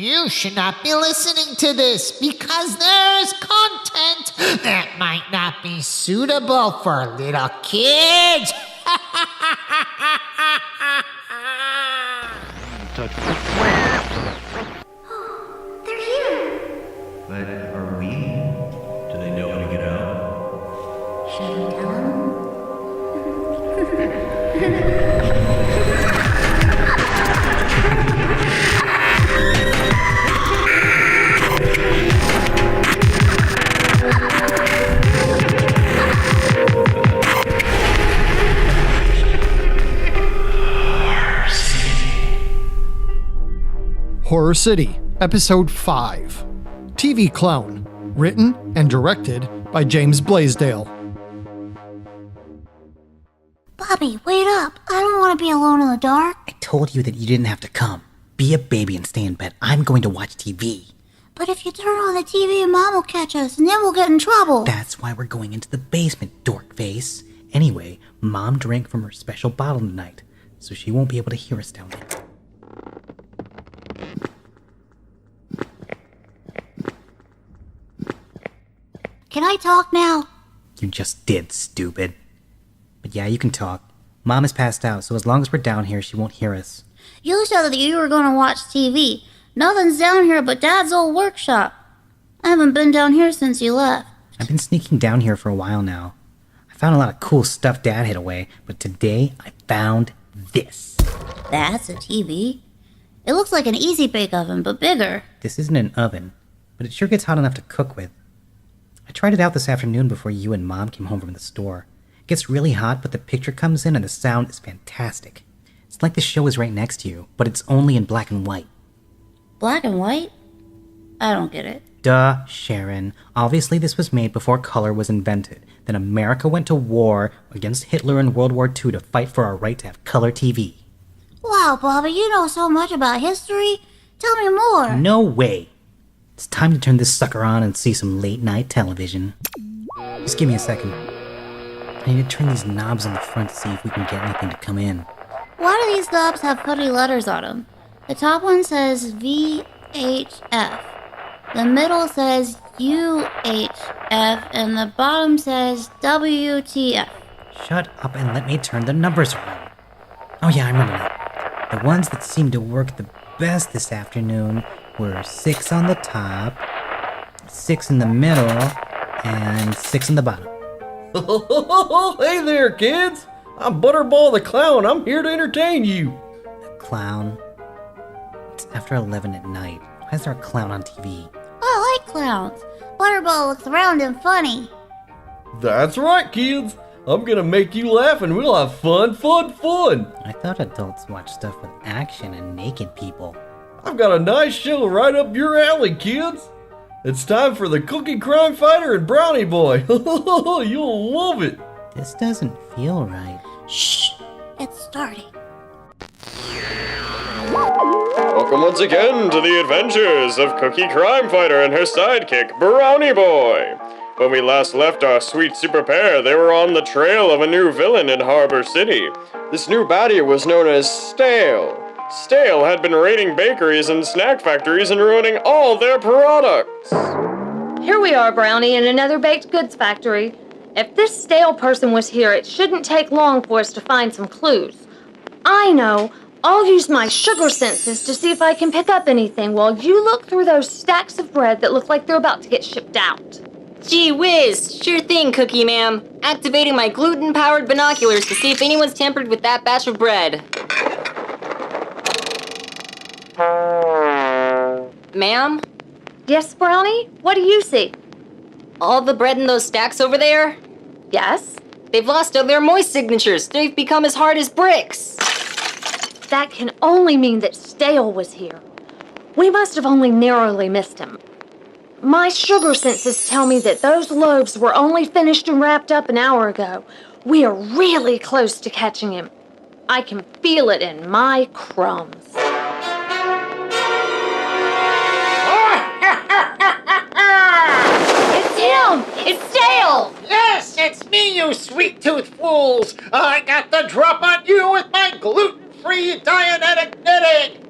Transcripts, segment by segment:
You should not be listening to this because there's content that might not be suitable for little kids. They're here. But are we? Do they know how to get out? Should we tell them? Horror City, Episode 5. TV Clown. Written and directed by James Blaisdell. Bobby, wait up. I don't want to be alone in the dark. I told you that you didn't have to come. Be a baby and stay in bed. I'm going to watch TV. But if you turn on the TV, Mom will catch us, and then we'll get in trouble. That's why we're going into the basement, dork face. Anyway, Mom drank from her special bottle tonight, so she won't be able to hear us down there. Can I talk now? You just did, stupid. But yeah, you can talk. Mom is passed out, so as long as we're down here, she won't hear us. You said that you were going to watch TV. Nothing's down here but Dad's old workshop. I haven't been down here since you left. I've been sneaking down here for a while now. I found a lot of cool stuff Dad hid away, but today I found this. That's a TV. It looks like an easy bake oven, but bigger. This isn't an oven, but it sure gets hot enough to cook with. I tried it out this afternoon before you and Mom came home from the store. It gets really hot, but the picture comes in and the sound is fantastic. It's like the show is right next to you, but it's only in black and white. Black and white? I don't get it. Duh, Sharon. Obviously this was made before color was invented. Then America went to war against Hitler in World War II to fight for our right to have color TV. Wow, Bobby, you know so much about history. Tell me more. No way. It's time to turn this sucker on and see some late-night television. Just give me a second. I need to turn these knobs on the front to see if we can get anything to come in. Why do these knobs have pretty letters on them? The top one says VHF. The middle says UHF. And the bottom says WTF. Shut up and let me turn the numbers around. Oh yeah, I remember now. The ones that seemed to work the best this afternoon were 6 on the top, 6 in the middle, and 6 in the bottom. Hey there, kids! I'm Butterball the Clown. I'm here to entertain you. The clown? It's after 11 at night. Why is there a clown on TV? I like clowns. Butterball looks round and funny. That's right, kids. I'm gonna make you laugh and we'll have fun. I thought adults watch stuff with action and naked people. I've got a nice show right up your alley, kids. It's time for the Cookie Crime Fighter and Brownie Boy. You'll love it. This doesn't feel right. Shh, it's starting. Welcome once again to the adventures of Cookie Crime Fighter and her sidekick, Brownie Boy. When we last left our sweet super pair, they were on the trail of a new villain in Harbor City. This new baddie was known as Stale. Stale had been raiding bakeries and snack factories and ruining all their products. Here we are, Brownie, in another baked goods factory. If this Stale person was here, it shouldn't take long for us to find some clues. I know. I'll use my sugar senses to see if I can pick up anything while you look through those stacks of bread that look like they're about to get shipped out. Gee whiz, sure thing, Cookie Ma'am. Activating my gluten-powered binoculars to see if anyone's tampered with that batch of bread. Ma'am? Yes, Brownie? What do you see? All the bread in those stacks over there? Yes? They've lost all their moist signatures. They've become as hard as bricks. That can only mean that Stale was here. We must have only narrowly missed him. My sugar senses tell me that those loaves were only finished and wrapped up an hour ago. We are really close to catching him. I can feel it in my crumbs. It's him! It's Stale! Yes, it's me, you sweet-toothed fools. I got the drop on you with my gluten-free Dianetic knitting.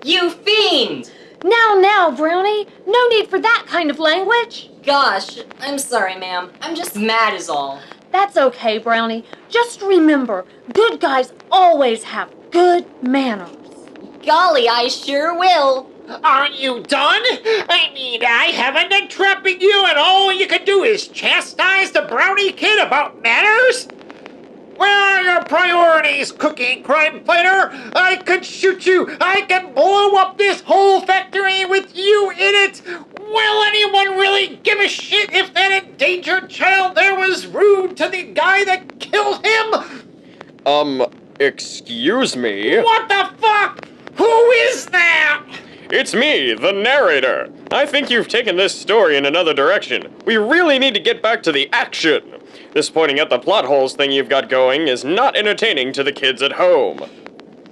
You fiend! Now, Brownie. No need for that kind of language. Gosh, I'm sorry, ma'am. I'm just mad is all. That's okay, Brownie. Just remember, good guys always have good manners. Golly, I sure will. Aren't you done? I mean, I haven't been trapping you, and all you can do is chastise the brownie kid about manners? Where are your priorities, Cookie Crime Fighter? I could shoot you. I can blow up this whole factory with you in it. Will anyone really give a shit if that endangered child there was rude to the guy that killed him? Excuse me? What the fuck? Who is that? It's me, the narrator. I think you've taken this story in another direction. We really need to get back to the action. This pointing at the plot holes thing you've got going is not entertaining to the kids at home.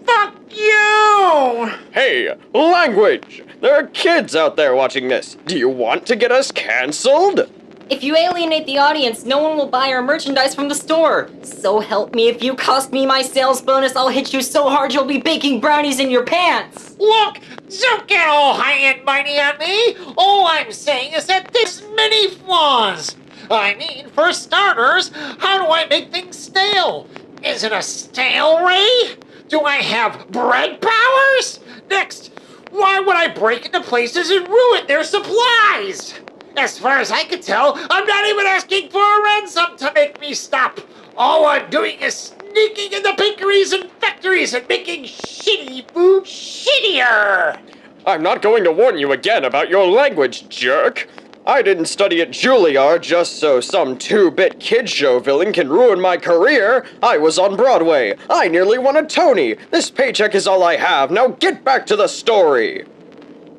Fuck you! Hey, language! There are kids out there watching this. Do you want to get us canceled? If you alienate the audience, no one will buy our merchandise from the store. So help me, if you cost me my sales bonus, I'll hit you so hard you'll be baking brownies in your pants. Look, don't get all high and mighty on me. All I'm saying is that there's many flaws. I mean, for starters, how do I make things stale? Is it a stale ray? Do I have bread powers? Next, why would I break into places and ruin their supplies? As far as I can tell, I'm not even asking for a ransom to make me stop. All I'm doing is sneaking into bakeries and factories and making shitty food shittier. I'm not going to warn you again about your language, jerk. I didn't study at Juilliard just so some 2-bit kid show villain can ruin my career. I was on Broadway. I nearly won a Tony. This paycheck is all I have. Now get back to the story.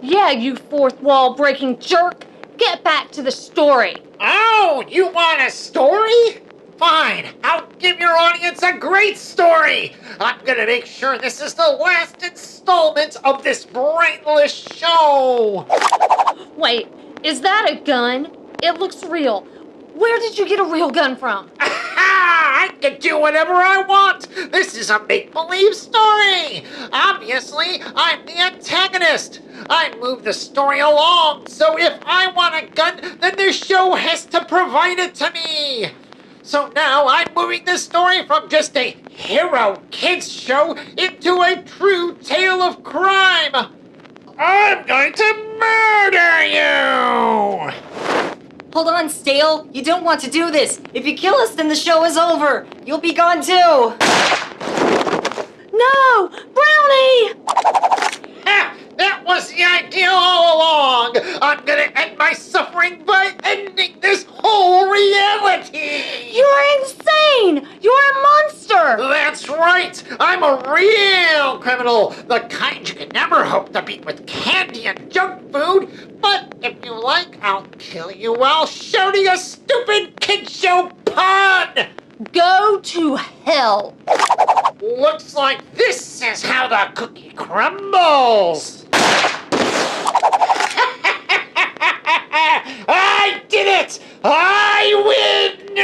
Yeah, you fourth wall breaking jerk. Get back to the story. Oh, you want a story? Fine, I'll give your audience a great story. I'm gonna make sure this is the last installment of this brainless show. Wait, is that a gun? It looks real. Where did you get a real gun from? I can do whatever I want. This is a make-believe story. Obviously, I'm the antagonist. I move the story along, so if I want a gun, then the show has to provide it to me. So now I'm moving the story from just a hero kids show into a true tale of crime. I'm going to murder you! Hold on, Stale. You don't want to do this. If you kill us, then the show is over. You'll be gone too. No! Brownie! Ha! That was the idea all along! I'm gonna end my suffering by ending this whole reality! You're insane! You're a monster! That's right! I'm a real criminal! The kind you can never hope to beat with candy and junk food! But if you like, I'll kill you while shouting a stupid kid show pun! Go to hell! Looks like this is how the cookie crumbles! I did it! I win!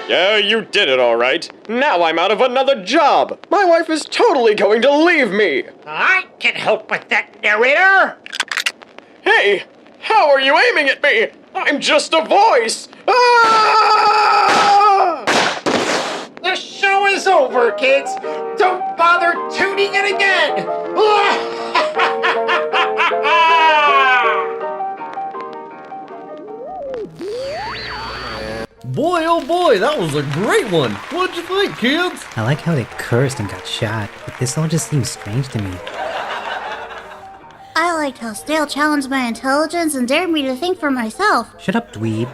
Yeah, you did it all right. Now I'm out of another job. My wife is totally going to leave me. I can help with that, narrator! Hey, how are you aiming at me? I'm just a voice. Ah! The show is over, kids! Don't bother tuning in again! Boy, oh boy, that was a great one. What'd you think, kids? I like how they cursed and got shot, but this all just seems strange to me. I liked how Stale challenged my intelligence and dared me to think for myself. Shut up, dweeb.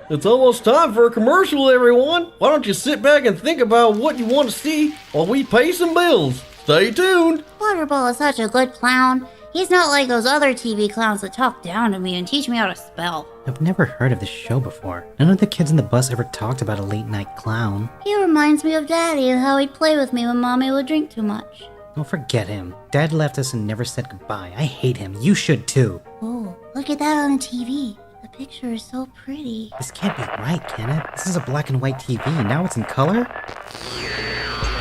It's almost time for a commercial, everyone. Why don't you sit back and think about what you want to see while we pay some bills? Stay tuned. Butterball is such a good clown. He's not like those other TV clowns that talk down to me and teach me how to spell. I've never heard of this show before. None of the kids in the bus ever talked about a late-night clown. He reminds me of Daddy and how he'd play with me when Mommy would drink too much. Don't forget him. Dad left us and never said goodbye. I hate him. You should too. Oh, look at that on the TV. The picture is so pretty. This can't be right, can it? This is a black and white TV. Now it's in color?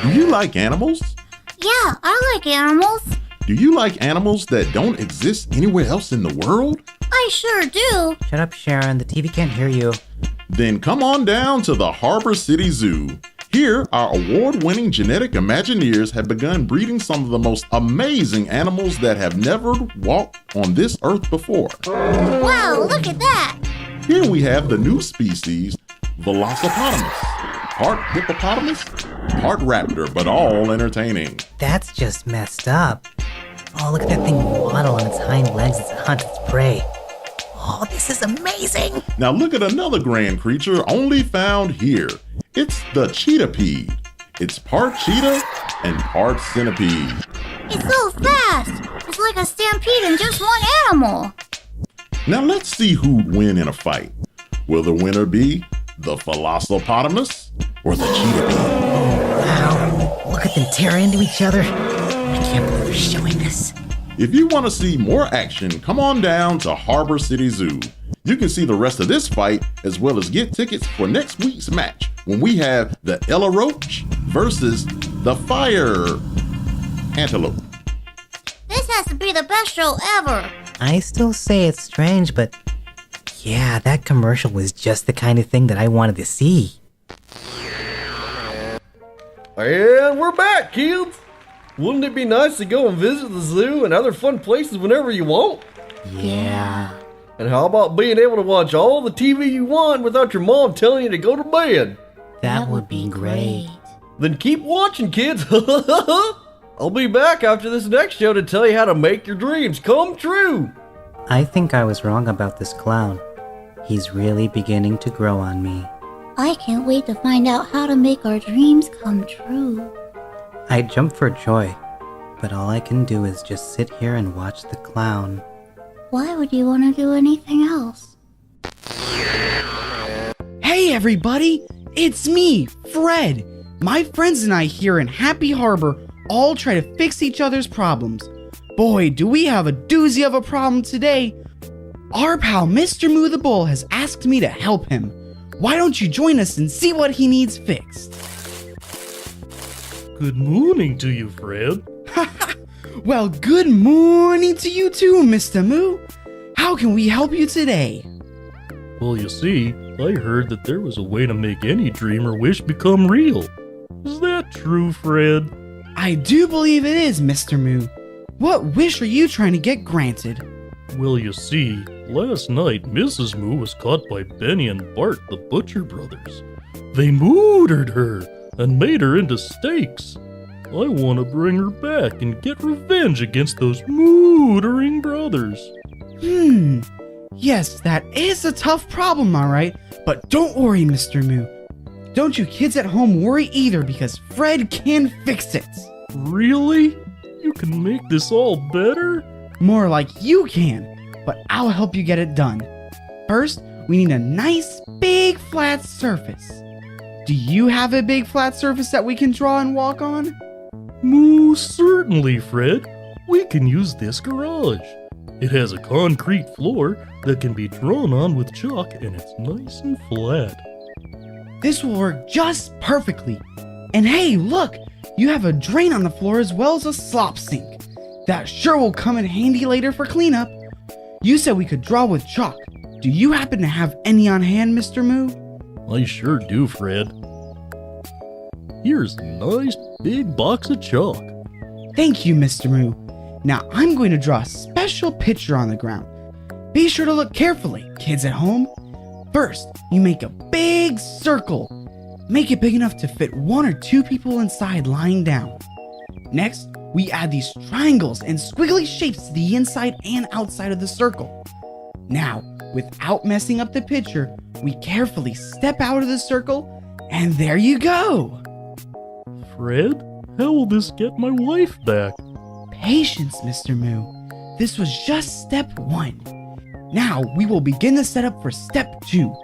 Do you like animals? Yeah, I like animals. Do you like animals that don't exist anywhere else in the world? I sure do. Shut up, Sharon. The TV can't hear you. Then come on down to the Harbor City Zoo. Here, our award-winning genetic Imagineers have begun breeding some of the most amazing animals that have never walked on this earth before. Wow, look at that. Here we have the new species, Velocipotamus. Part hippopotamus, part raptor, but all entertaining. That's just messed up. Oh, look at that thing waddle on its hind legs as it hunts its prey. Oh, this is amazing. Now look at another grand creature only found here. It's the cheetapede. It's part cheetah and part centipede. It's so fast. It's like a stampede in just one animal. Now let's see who'd win in a fight. Will the winner be the Velocipotamus or the cheetapede? Wow, look at them tear into each other. I can't believe they're showing this. If you want to see more action, come on down to Harbor City Zoo. You can see the rest of this fight as well as get tickets for next week's match when we have the Ella Roach versus the Fire Antelope. This has to be the best show ever. I still say it's strange, but yeah, that commercial was just the kind of thing that I wanted to see. And we're back, kids! Wouldn't it be nice to go and visit the zoo and other fun places whenever you want? Yeah. And how about being able to watch all the TV you want without your mom telling you to go to bed? That would be great. Then keep watching, kids! I'll be back after this next show to tell you how to make your dreams come true! I think I was wrong about this clown. He's really beginning to grow on me. I can't wait to find out how to make our dreams come true. I jump for joy, but all I can do is just sit here and watch the clown. Why would you want to do anything else? Hey everybody, it's me, Fred. My friends and I here in Happy Harbor all try to fix each other's problems. Boy, do we have a doozy of a problem today. Our pal Mr. Moo the Bull has asked me to help him. Why don't you join us and see what he needs fixed? Good morning to you, Fred. Well, good morning to you too, Mr. Moo. How can we help you today? Well, you see, I heard that there was a way to make any dream or wish become real. Is that true, Fred? I do believe it is, Mr. Moo. What wish are you trying to get granted? Well, you see, last night Mrs. Moo was caught by Benny and Bart, the Butcher Brothers. They murdered her and made her into steaks. I want to bring her back and get revenge against those murdering brothers. Yes, that is a tough problem, alright. But don't worry, Mr. Moo. Don't you kids at home worry either, because Fred can fix it. Really? You can make this all better? More like you can, but I'll help you get it done. First, we need a nice big flat surface. Do you have a big flat surface that we can draw and walk on? Most certainly, Fred. We can use this garage. It has a concrete floor that can be drawn on with chalk, and it's nice and flat. This will work just perfectly. And hey, look! You have a drain on the floor as well as a slop sink. That sure will come in handy later for cleanup. You said we could draw with chalk. Do you happen to have any on hand, Mr. Moo? I sure do, Fred. Here's a nice big box of chalk. Thank you, Mr. Moo. Now I'm going to draw a special picture on the ground. Be sure to look carefully, kids at home. First, you make a big circle. Make it big enough to fit 1 or 2 people inside lying down. Next, we add these triangles and squiggly shapes to the inside and outside of the circle. Now, without messing up the picture, we carefully step out of the circle, and there you go! Fred, how will this get my wife back? Patience, Mr. Moo. This was just step 1. Now, we will begin the setup for step 2.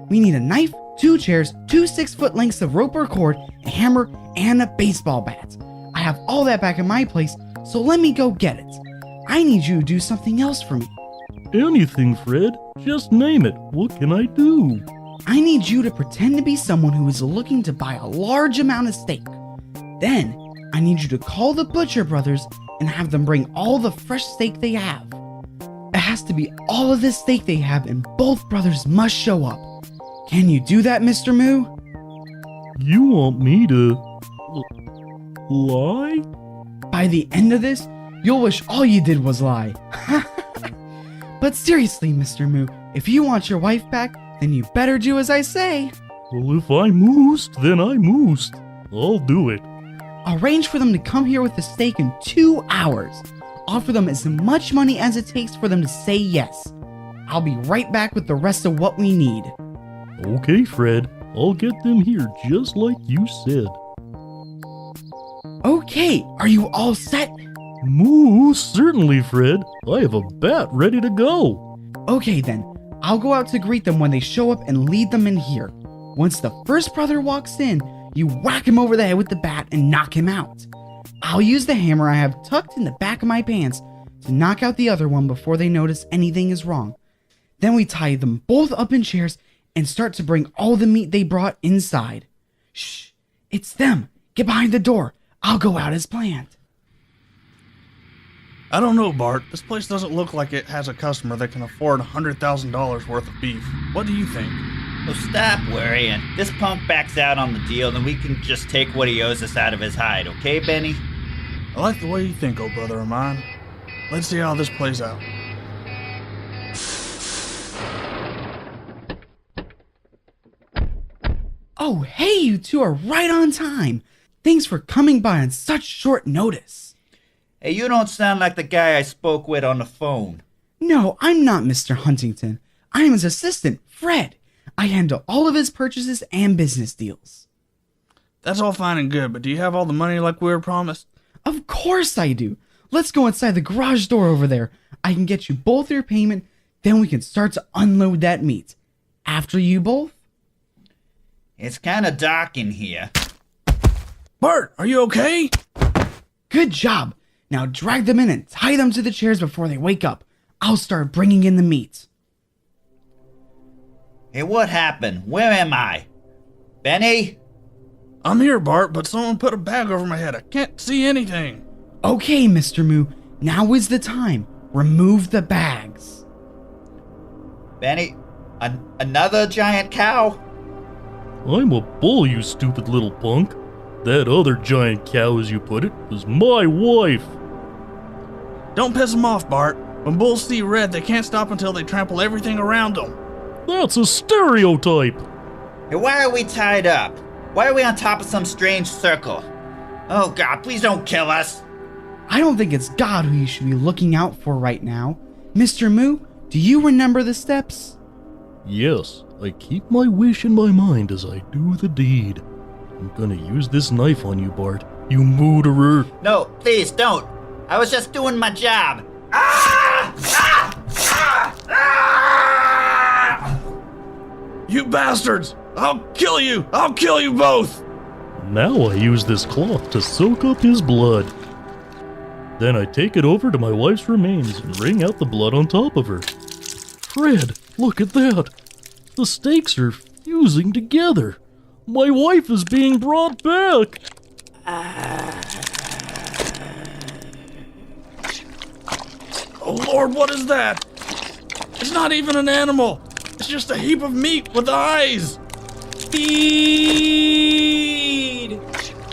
We need a knife, 2 chairs, 2 6-foot lengths of rope or cord, a hammer, and a baseball bat. I have all that back in my place, so let me go get it. I need you to do something else for me. Anything, Fred. Just name it. What can I do? I need you to pretend to be someone who is looking to buy a large amount of steak. Then, I need you to call the Butcher Brothers and have them bring all the fresh steak they have. It has to be all of the steak they have, and both brothers must show up. Can you do that, Mr. Moo? You want me to lie? By the end of this, you'll wish all you did was lie. But seriously, Mr. Moo, if you want your wife back, then you better do as I say. Well, if I moosed, then I moosed. I'll do it. Arrange for them to come here with the steak in 2 hours. Offer them as much money as it takes for them to say yes. I'll be right back with the rest of what we need. Okay, Fred. I'll get them here just like you said. Okay, are you all set? Moo, certainly, Fred. I have a bat ready to go. Okay then, I'll go out to greet them when they show up and lead them in here. Once the first brother walks in, you whack him over the head with the bat and knock him out. I'll use the hammer I have tucked in the back of my pants to knock out the other one before they notice anything is wrong. Then we tie them both up in chairs and start to bring all the meat they brought inside. Shh, it's them. Get behind the door. I'll go out as planned. I don't know, Bart. This place doesn't look like it has a customer that can afford $100,000 worth of beef. What do you think? Well, stop worrying. This punk backs out on the deal, then we can just take what he owes us out of his hide, okay, Benny? I like the way you think, oh brother of mine. Let's see how this plays out. Oh, hey, you two are right on time. Thanks for coming by on such short notice. Hey, you don't sound like the guy I spoke with on the phone. No, I'm not Mr. Huntington. I'm his assistant, Fred. I handle all of his purchases and business deals. That's all fine and good, but do you have all the money like we were promised? Of course I do. Let's go inside the garage door over there. I can get you both your payment, then we can start to unload that meat. After you both? It's kind of dark in here. Bart, are you okay? Good job. Now drag them in and tie them to the chairs before they wake up. I'll start bringing in the meat. Hey, what happened? Where am I? Benny? I'm here, Bart, but someone put a bag over my head. I can't see anything. Okay, Mr. Moo. Now is the time. Remove the bags. Benny? Another giant cow? I'm a bull, you stupid little punk. That other giant cow, as you put it, was my wife. Don't piss them off, Bart. When bulls see red, they can't stop until they trample everything around them. That's a stereotype. Hey, why are we tied up? Why are we on top of some strange circle? Oh God, please don't kill us. I don't think it's God who you should be looking out for right now. Mr. Moo, do you remember the steps? Yes, I keep my wish in my mind as I do the deed. I'm gonna use this knife on you, Bart. You murderer. No, please don't. I was just doing my job. Ah! Ah! Ah! Ah! You bastards! I'll kill you! I'll kill you both! Now I use this cloth to soak up his blood. Then I take it over to my wife's remains and wring out the blood on top of her. Fred, look at that. The steaks are fusing together. My wife is being brought back. Oh Lord, what is that? It's not even an animal. It's just a heap of meat with eyes. Feed!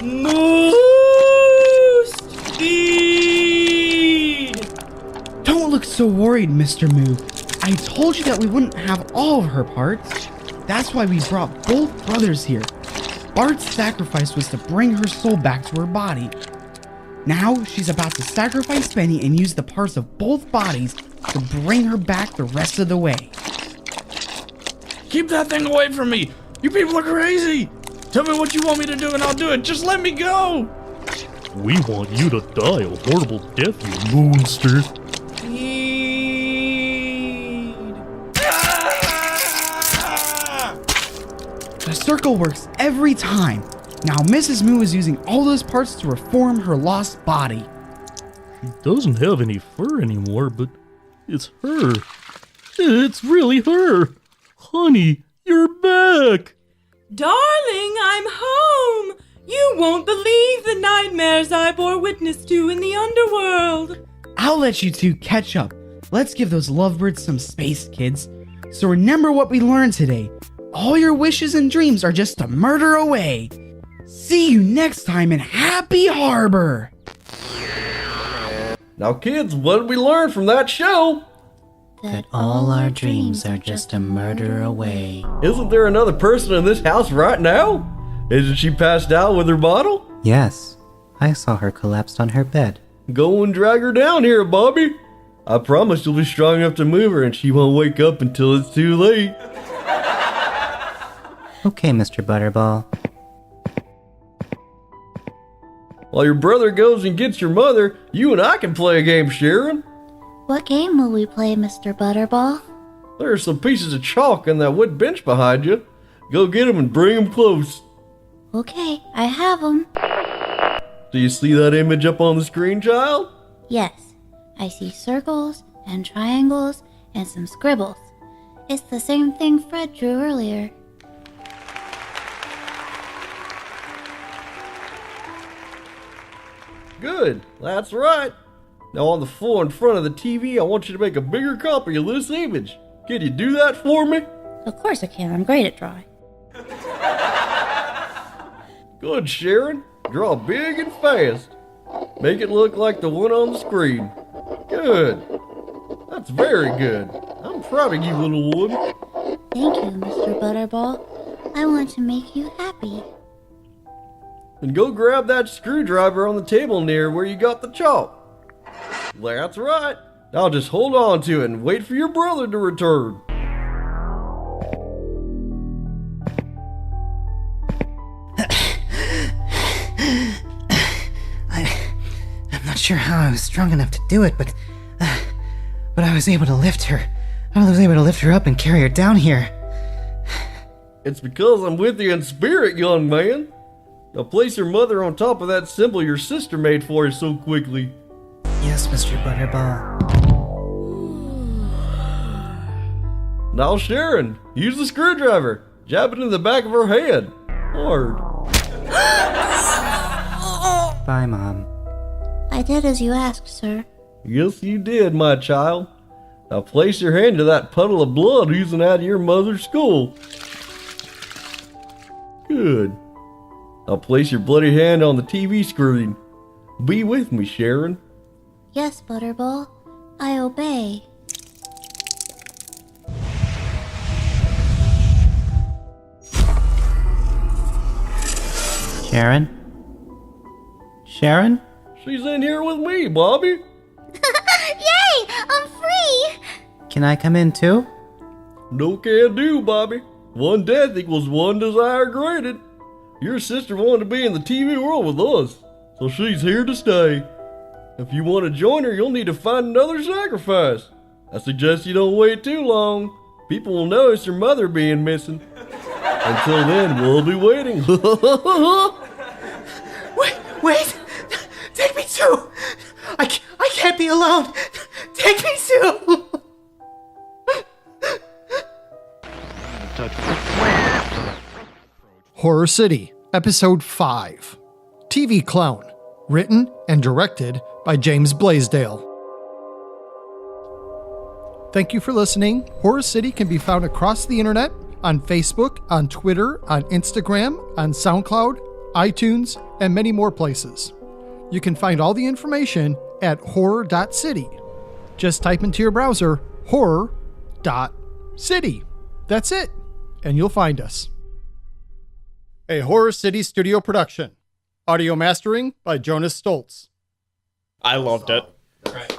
Moose! Feed! Don't look so worried, Mr. Moo. I told you that we wouldn't have all of her parts. That's why we brought both brothers here. Bart's sacrifice was to bring her soul back to her body. Now she's about to sacrifice Benny and use the parts of both bodies to bring her back the rest of the way. Keep that thing away from me! You people are crazy! Tell me what you want me to do and I'll do it. Just let me go! We want you to die a horrible death, you moonster. The circle works every time. Now Mrs. Moo is using all those parts to reform her lost body. She doesn't have any fur anymore, but it's her. It's really her. Honey, you're back. Darling, I'm home. You won't believe the night nightmares I bore witness to in the underworld. I'll let you two catch up. Let's give those lovebirds some space, kids. So remember what we learned today. All your wishes and dreams are just a murder away. See you next time in Happy Harbor. Now, kids, what did we learn from that show? That all our dreams are just a murder away. Isn't there another person in this house right now? Isn't she passed out with her bottle? Yes, I saw her collapsed on her bed. Go and drag her down here, Bobby. I promise you'll be strong enough to move her and she won't wake up until it's too late. Okay, Mr. Butterball. While your brother goes and gets your mother, you and I can play a game, Sharon. What game will we play, Mr. Butterball? There are some pieces of chalk on that wood bench behind you. Go get them and bring them close. Okay, I have them. Do you see that image up on the screen, child? Yes, I see circles and triangles and some scribbles. It's the same thing Fred drew earlier. Good, that's right. Now on the floor in front of the TV, I want you to make a bigger copy of this image. Can you do that for me? Of course I can, I'm great at drawing. Good, Sharon. Draw big and fast. Make it look like the one on the screen. Good. That's very good. I'm proud of you, little one. Thank you, Mr. Butterball. I want to make you happy. And go grab that screwdriver on the table near where you got the chalk. That's right. Now just hold on to it and wait for your brother to return. I'm not sure how I was strong enough to do it, but I was able to lift her. I was able to lift her up and carry her down here. It's because I'm with you in spirit, young man. Now place your mother on top of that symbol your sister made for you so quickly. Yes, Mr. Butterball. Now, Sharon, use the screwdriver. Jab it in the back of her head. Hard. Bye, Mom. I did as you asked, sir. Yes, you did, my child. Now place your hand to that puddle of blood oozing out of your mother's skull. Good. Now place your bloody hand on the TV screen. Be with me, Sharon. Yes, Butterball. I obey. Sharon? Sharon? She's in here with me, Bobby. Yay! I'm free! Can I come in too? No can do, Bobby. One death equals one desire granted. Your sister wanted to be in the TV world with us, so she's here to stay. If you want to join her, you'll need to find another sacrifice. I suggest you don't wait too long. People will notice your mother being missing. Until then, we'll be waiting. Wait! Take me too! I can't be alone! Take me too! Horror City, Episode 5. TV Clown. Written and directed by James Blaisdell. Thank you for listening. Horror City can be found across the internet, on Facebook, on Twitter, on Instagram, on SoundCloud, iTunes, and many more places. You can find all the information at horror.city. Just type into your browser horror.city. That's it, and you'll find us. A Horror City studio production. Audio mastering by Jonas Stoltz. I loved it. Right.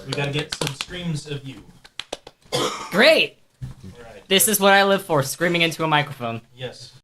We gotta get some screams of you. Great! This is what I live for, screaming into a microphone. Yes.